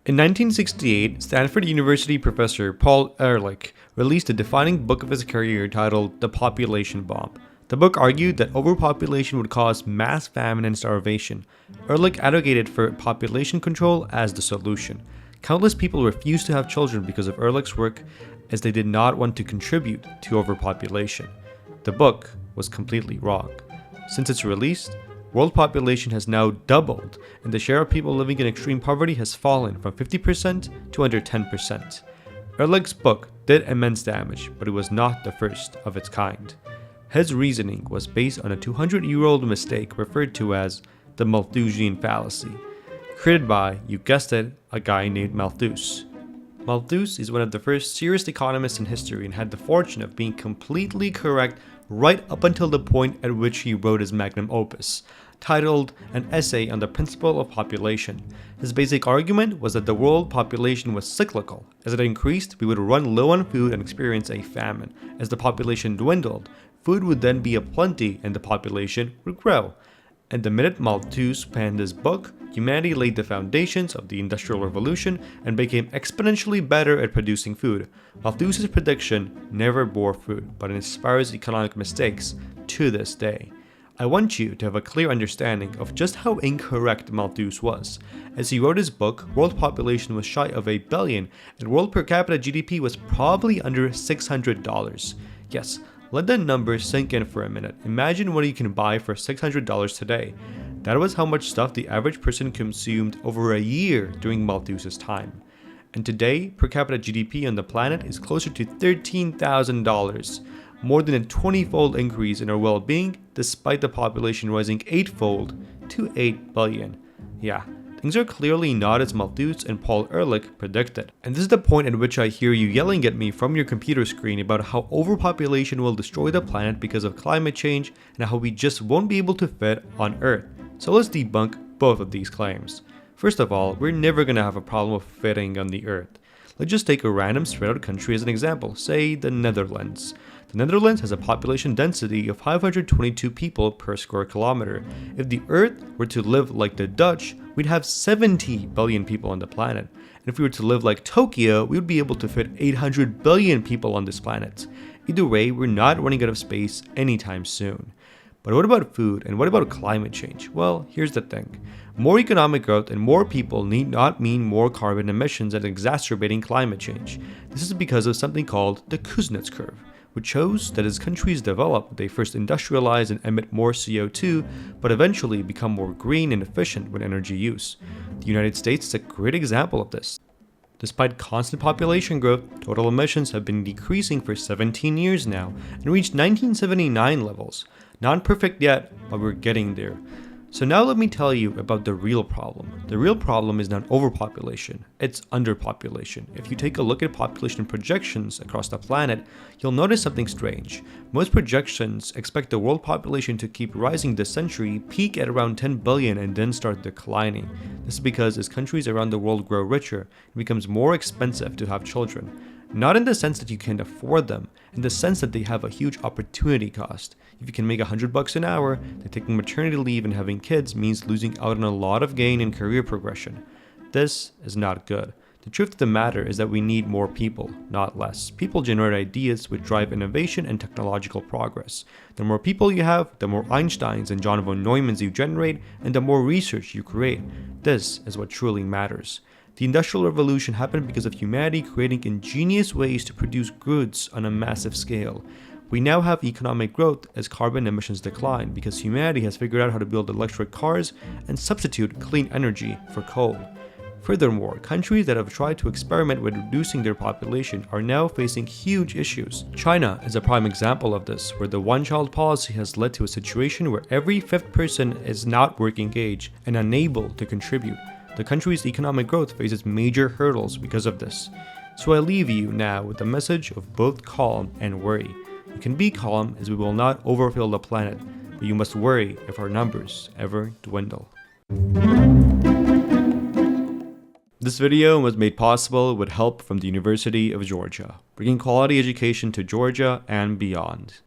In 1968, Stanford University professor Paul Ehrlich released a defining book of his career titled The Population Bomb. The book argued that overpopulation would cause mass famine and starvation. Ehrlich advocated for population control as the solution. Countless people refused to have children because of Ehrlich's work, as they did not want to contribute to overpopulation. The book was completely wrong. Since its release, world population has now doubled, and the share of people living in extreme poverty has fallen from 50% to under 10%. Ehrlich's book did immense damage, but it was not the first of its kind. His reasoning was based on a 200-year-old mistake referred to as the Malthusian Fallacy, created by, you guessed it, a guy named Malthus. Malthus is one of the first serious economists in history and had the fortune of being completely correct right up until the point at which he wrote his magnum opus, titled An Essay on the Principle of Population. His basic argument was that the world population was cyclical. As it increased, we would run low on food and experience a famine. As the population dwindled, food would then be aplenty and the population would grow. And the minute Malthus penned his book, humanity laid the foundations of the Industrial Revolution and became exponentially better at producing food. Malthus's prediction never bore fruit, but inspires economic mistakes to this day. I want you to have a clear understanding of just how incorrect Malthus was. As he wrote his book, world population was shy of 8 billion, and world per capita GDP was probably under $600. Yes, let that number sink in for a minute. Imagine what you can buy for $600 today. That was how much stuff the average person consumed over a year during Malthus's time. And today, per capita GDP on the planet is closer to $13,000, more than a 20-fold increase in our well-being, despite the population rising 8-fold to 8 billion. Yeah, things are clearly not as Malthus and Paul Ehrlich predicted. And this is the point at which I hear you yelling at me from your computer screen about how overpopulation will destroy the planet because of climate change and how we just won't be able to fit on Earth. So let's debunk both of these claims. First of all, we're never going to have a problem of fitting on the Earth. Let's just take a random spread out country as an example, say the Netherlands. The Netherlands has a population density of 522 people per square kilometer. If the Earth were to live like the Dutch, we'd have 70 billion people on the planet. And if we were to live like Tokyo, we would be able to fit 800 billion people on this planet. Either way, we're not running out of space anytime soon. But what about food, and what about climate change? Well, here's the thing. More economic growth and more people need not mean more carbon emissions and exacerbating climate change. This is because of something called the Kuznets curve, which shows that as countries develop, they first industrialize and emit more CO2, but eventually become more green and efficient with energy use. The United States is a great example of this. Despite constant population growth, total emissions have been decreasing for 17 years now and reached 1979 levels. Not perfect yet, but we're getting there. So now let me tell you about the real problem. The real problem is not overpopulation, it's underpopulation. If you take a look at population projections across the planet, you'll notice something strange. Most projections expect the world population to keep rising this century, peak at around 10 billion, and then start declining. This is because as countries around the world grow richer, it becomes more expensive to have children. Not in the sense that you can't afford them, in the sense that they have a huge opportunity cost. If you can make $100 an hour, then taking maternity leave and having kids means losing out on a lot of gain in career progression. This is not good. The truth of the matter is that we need more people, not less. People generate ideas which drive innovation and technological progress. The more people you have, the more Einsteins and John von Neumanns you generate, and the more research you create. This is what truly matters. The Industrial Revolution happened because of humanity creating ingenious ways to produce goods on a massive scale. We now have economic growth as carbon emissions decline because humanity has figured out how to build electric cars and substitute clean energy for coal. Furthermore, countries that have tried to experiment with reducing their population are now facing huge issues. China is a prime example of this, where the one-child policy has led to a situation where every fifth person is not working age and unable to contribute. The country's economic growth faces major hurdles because of this. So I leave you now with a message of both calm and worry. You can be calm as we will not overfill the planet, but you must worry if our numbers ever dwindle. This video was made possible with help from the University of Georgia, bringing quality education to Georgia and beyond.